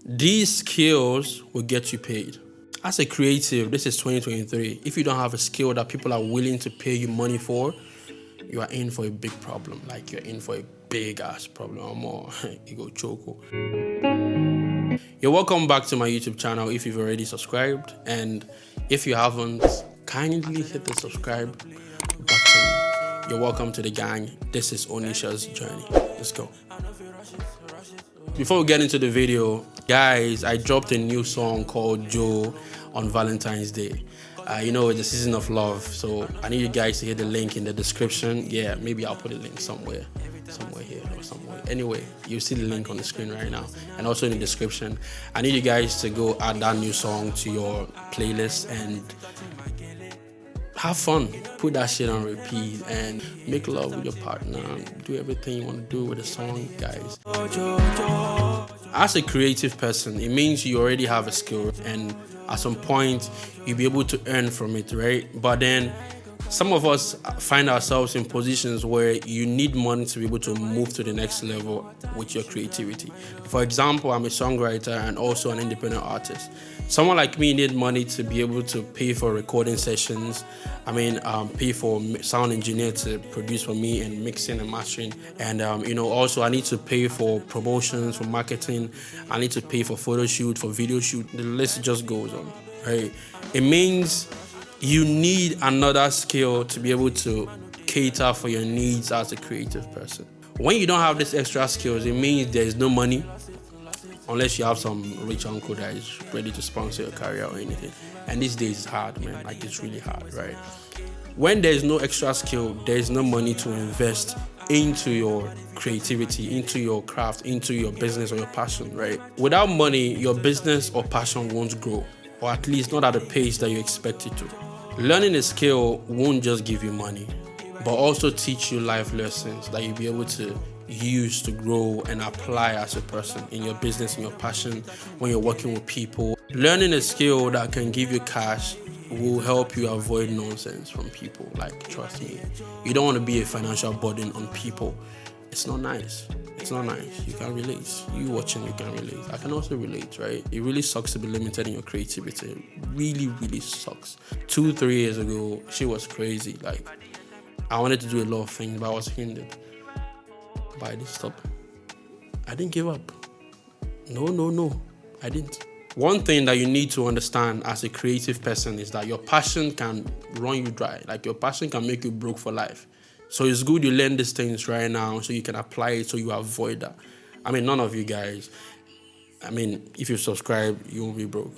These skills will get you paid. As a creative, this is 2023. If you don't have a skill that people are willing to pay you money for, you are in for a big problem. Like you're in for a big ass problem or more. You go choco. You're welcome back to my YouTube channel if you've already subscribed. And if you haven't, kindly hit the subscribe button. You're welcome to the gang. This is ONIISHA's journey. Let's go. Before we get into the video, guys, I dropped a new song called Joe on Valentine's Day. You know, it's the season of love, so I need you guys to hit the link in the description. Yeah, maybe I'll put a link somewhere here or somewhere. Anyway, you see the link on the screen right now and also in the description. I need you guys to go add that new song to your playlist and have fun. Put that shit on repeat and make love with your partner. Do everything you want to do with the song, guys. As a creative person, it means you already have a skill, and at some point you'll be able to earn from it, right? But then some of us find ourselves in positions where you need money to be able to move to the next level with your creativity. For example, I'm a songwriter and also an independent artist. Someone like me need money to be able to pay for recording sessions. Pay for sound engineer to produce for me and mixing and mastering. And also I need to pay for promotions, for marketing. I need to pay for photo shoot, for video shoot. The list just goes on, right? It means you need another skill to be able to cater for your needs as a creative person. When you don't have these extra skills, it means there's no money, unless you have some rich uncle that is ready to sponsor your career or anything. And these days it's hard, man. Like, it's really hard, right? When there's no extra skill, there's no money to invest into your creativity, into your craft, into your business or your passion, right? Without money, your business or passion won't grow, or at least not at the pace that you expect it to. Learning a skill won't just give you money, but also teach you life lessons that you'll be able to use to grow and apply as a person in your business, in your passion, when you're working with people. Learning a skill that can give you cash will help you avoid nonsense from people. Like, trust me, you don't want to be a financial burden on people. It's not nice. It's not nice. You can relate. You watching, you can relate. I can also relate, right? It really sucks to be limited in your creativity. It really, really sucks. 2-3 years ago, she was crazy. Like, I wanted to do a lot of things, but I was hindered by this stop. I didn't give up. No, I didn't. One thing that you need to understand as a creative person is that your passion can run you dry. Like, your passion can make you broke for life. So it's good you learn these things right now so you can apply it, so you avoid that. None of you guys, if you subscribe, you won't be broke.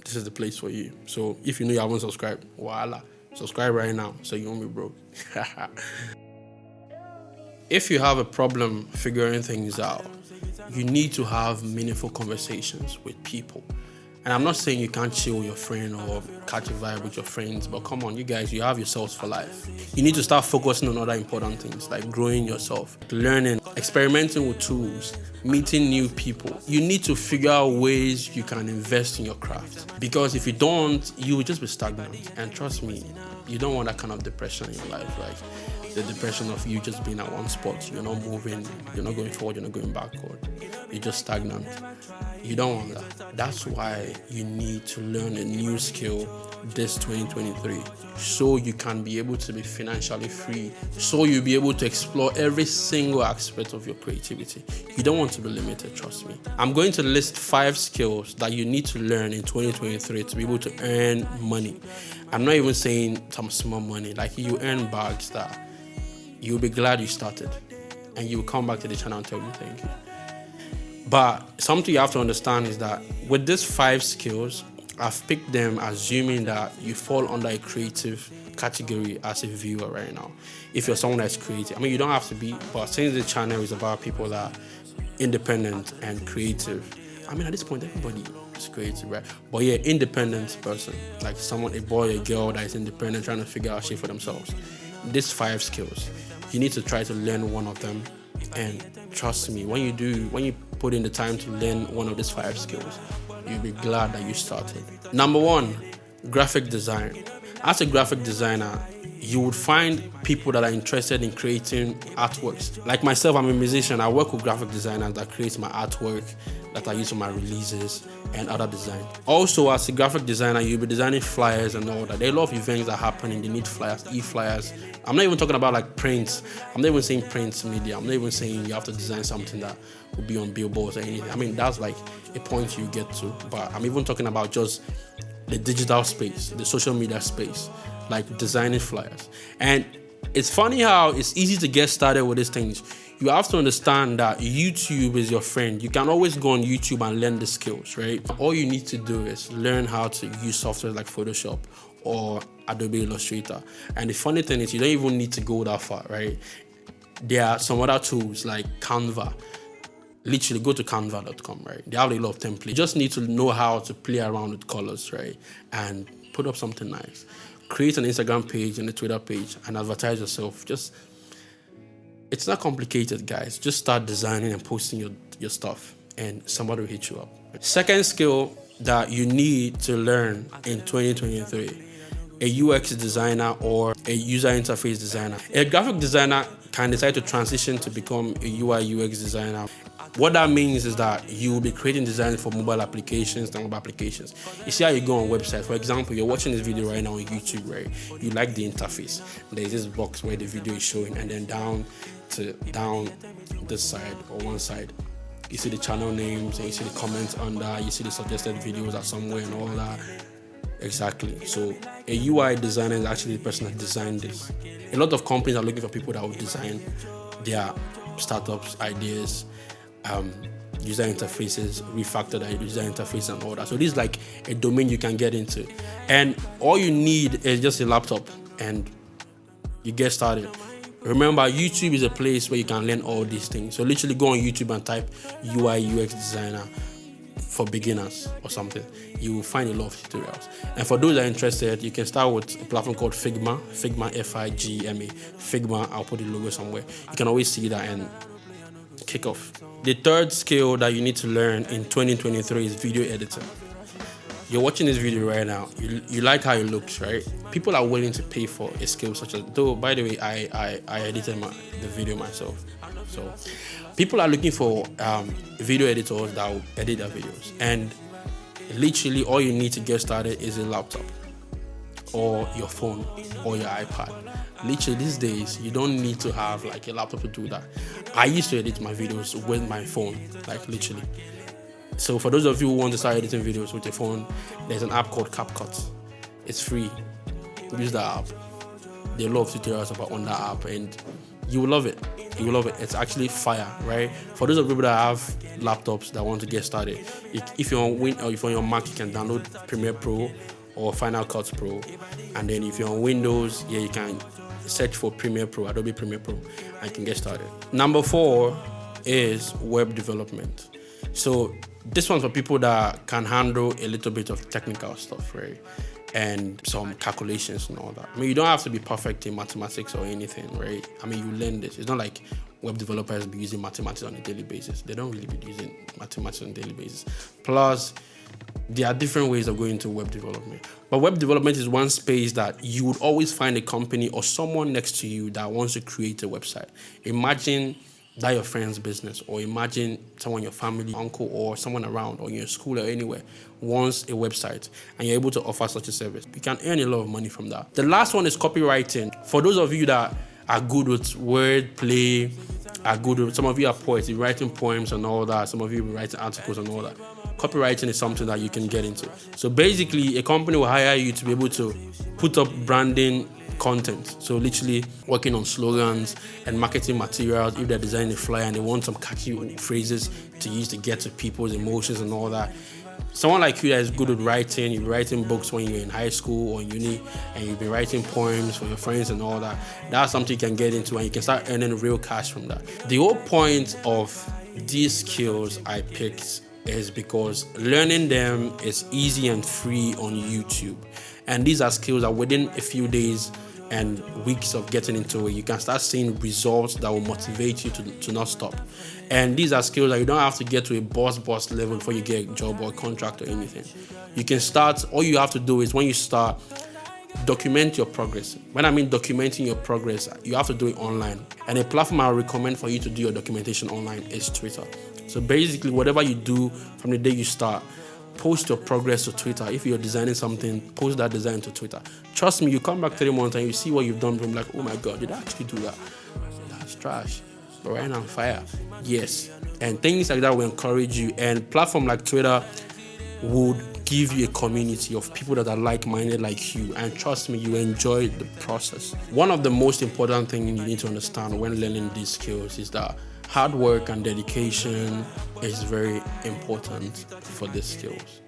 This is the place for you. So if you know you haven't subscribed, voila, subscribe right now so you won't be broke. If you have a problem figuring things out, you need to have meaningful conversations with people. And I'm not saying you can't chill with your friend or catch a vibe with your friends, but come on, you guys, you have yourselves for life. You need to start focusing on other important things like growing yourself, learning, experimenting with tools, meeting new people. You need to figure out ways you can invest in your craft, because if you don't, you will just be stagnant. And trust me, you don't want that kind of depression in your life, like the depression of you just being at one spot. You're not moving, you're not going forward, you're not going backward. You're just stagnant. You don't want that. That's why you need to learn a new skill this 2023, so you can be able to be financially free, so you'll be able to explore every single aspect of your creativity. You don't want to be limited, trust me. I'm going to list 5 skills that you need to learn in 2023 to be able to earn money. I'm not even saying some small money. Like, you earn bags that you'll be glad you started, and you'll come back to the channel and tell me thank you. But something you have to understand is that with these 5 skills, I've picked them assuming that you fall under a creative category as a viewer right now. If you're someone that's creative, you don't have to be, but since the channel is about people that are independent and creative, at this point, everybody is creative, right? But yeah, independent person, like someone, a boy, a girl that is independent, trying to figure out shit for themselves. These 5 skills, you need to try to learn one of them. And trust me, when you put in the time to learn one of these 5 skills, you'll be glad that you started. Number 1, graphic design. As a graphic designer, you would find people that are interested in creating artworks. Like myself, I'm a musician. I work with graphic designers that create my artwork that I use for my releases and other design. Also, as a graphic designer, you'll be designing flyers and all that. There are a lot of events that happen and they need flyers, e-flyers. I'm not even talking about like prints. I'm not even saying print media. I'm not even saying you have to design something that will be on billboards or anything. I mean, that's like a point you get to. But I'm even talking about just the digital space, the social media space, like designing flyers. And it's funny how it's easy to get started with these things. You have to understand that YouTube is your friend. You can always go on YouTube and learn the skills, right? All you need to do is learn how to use software like Photoshop or Adobe Illustrator. And the funny thing is you don't even need to go that far, right? There are some other tools like Canva. Literally go to canva.com, right? They have a lot of templates. You just need to know how to play around with colors, right? And put up something nice. Create an Instagram page and a Twitter page and advertise yourself. It's not complicated, guys. Just start designing and posting your stuff and somebody will hit you up. Second skill that you need to learn in 2023, a UX designer or a user interface designer. A graphic designer can decide to transition to become a UI UX designer. What that means is that you will be creating designs for mobile applications and web applications. You see how you go on websites. For example, you're watching this video right now on YouTube, right? You like the interface. There's this box where the video is showing, and then down this side or one side, you see the channel names and you see the comments under, you see the suggested videos are somewhere and all that. Exactly. So a UI designer is actually the person that designed this. A lot of companies are looking for people that will design their startups, ideas, user interfaces, refactor the user interface and all that. So this is like a domain you can get into. And all you need is just a laptop and you get started. Remember, YouTube is a place where you can learn all these things. So literally go on YouTube and type UI UX designer for beginners or something. You will find a lot of tutorials. And for those that are interested, you can start with a platform called Figma, Figma, Figma. I'll put the logo somewhere. You can always see that and kick off. The third skill that you need to learn in 2023 is video editing. You're watching this video right now. You like how it looks, right? People are willing to pay for a skill such as, though, by the way, I edited the video myself. So people are looking for video editors that will edit their videos. And literally all you need to get started is a laptop or your phone or your iPad. Literally these days, you don't need to have like a laptop to do that. I used to edit my videos with my phone, like literally. So for those of you who want to start editing videos with your phone, there's an app called CapCut. It's free. Use that app. There are a lot of tutorials on that app and you will love it. You will love it. It's actually fire, right? For those of you that have laptops that want to get started, if you're on Win or if you're on your Mac, you can download Premiere Pro or Final Cut Pro. And then if you're on Windows, you can search for Premiere Pro, Adobe Premiere Pro, and you can get started. Number 4 is web development. So this one's for people that can handle a little bit of technical stuff, right? And some calculations and all that. I mean, you don't have to be perfect in mathematics or anything, right? I mean, you learn this. It's not like web developers be using mathematics on a daily basis. They don't really be using mathematics on a daily basis. Plus, there are different ways of going into web development. But web development is one space that you would always find a company or someone next to you that wants to create a website. Imagine that your friend's business, or imagine someone, your family, uncle, or someone around, or in your school or anywhere wants a website and you're able to offer such a service. You can earn a lot of money from that. The last one is copywriting. For those of you that are good with wordplay, some of you are poets, you're writing poems and all that. Some of you are writing articles and all that. Copywriting is something that you can get into. So basically, a company will hire you to be able to put up branding content. So literally working on slogans and marketing materials. If they're designing a flyer and they want some catchy phrases to use to get to people's emotions and all that. Someone like you that is good at writing, you've been writing books when you're in high school or uni, and you've been writing poems for your friends and all that. That's something you can get into and you can start earning real cash from that. The whole point of these skills I picked is because learning them is easy and free on YouTube. And these are skills that within a few days and weeks of getting into it, you can start seeing results that will motivate you to not stop. And these are skills that you don't have to get to a boss level before you get a job or a contract or anything. You can start, all you have to do is when you start, document your progress. When I mean documenting your progress, you have to do it online. And a platform I recommend for you to do your documentation online is Twitter. So basically, whatever you do from the day you start, post your progress to Twitter. If you're designing something, post that design to Twitter. Trust me, you come back 3 months and you see what you've done. I'm like, oh my God, did I actually do that? That's trash. But right now, I'm fire. Yes. And things like that will encourage you. And platform like Twitter would give you a community of people that are like-minded like you, and trust me, you enjoy the process. One of the most important things you need to understand when learning these skills is that hard work and dedication is very important for these skills.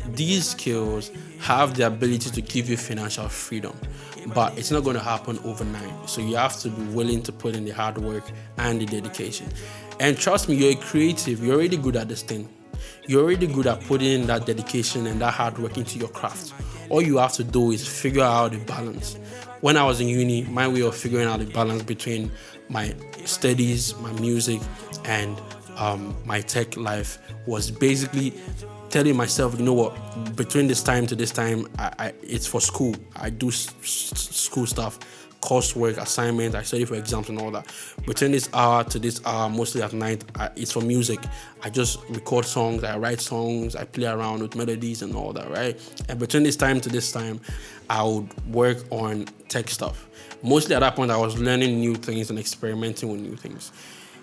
These skills have the ability to give you financial freedom, but it's not going to happen overnight. So you have to be willing to put in the hard work and the dedication. And trust me, you're a creative, you're already good at this thing. You're already good at putting in that dedication and that hard work into your craft. All you have to do is figure out the balance. When I was in uni, my way of figuring out the balance between my studies, my music, and my tech life was basically telling myself, you know what, between this time to this time, it's for school. I do school stuff, coursework, assignments, I study for exams and all that. Between this hour to this hour, mostly at night, it's for music. I just record songs, I write songs, I play around with melodies and all that, right? And between this time to this time, I would work on tech stuff. Mostly at that point, I was learning new things and experimenting with new things.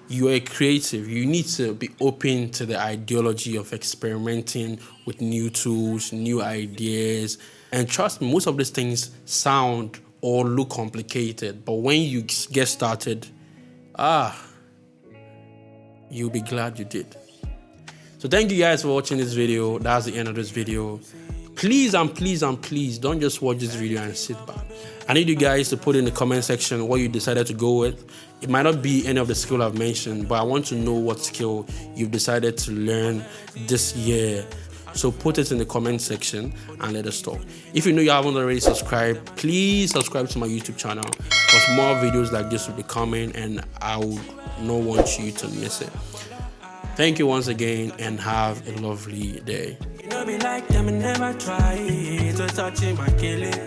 You're a creative. You need to be open to the ideology of experimenting with new tools, new ideas. And trust me, most of these things sound or look complicated, but when you get started, you'll be glad you did. So thank you guys for watching this video. That's the end of this video. Please and please and please don't just watch this video and sit back. I need you guys to put in the comment section what you decided to go with. It might not be any of the skill I've mentioned, but I want to know what skill you've decided to learn this year. So put it in the comment section and let us talk. If you know you haven't already subscribed, please subscribe to my YouTube channel, because more videos like this will be coming and I would not want you to miss it. Thank you once again and have a lovely day. Be like them and never try to touch him and kill it.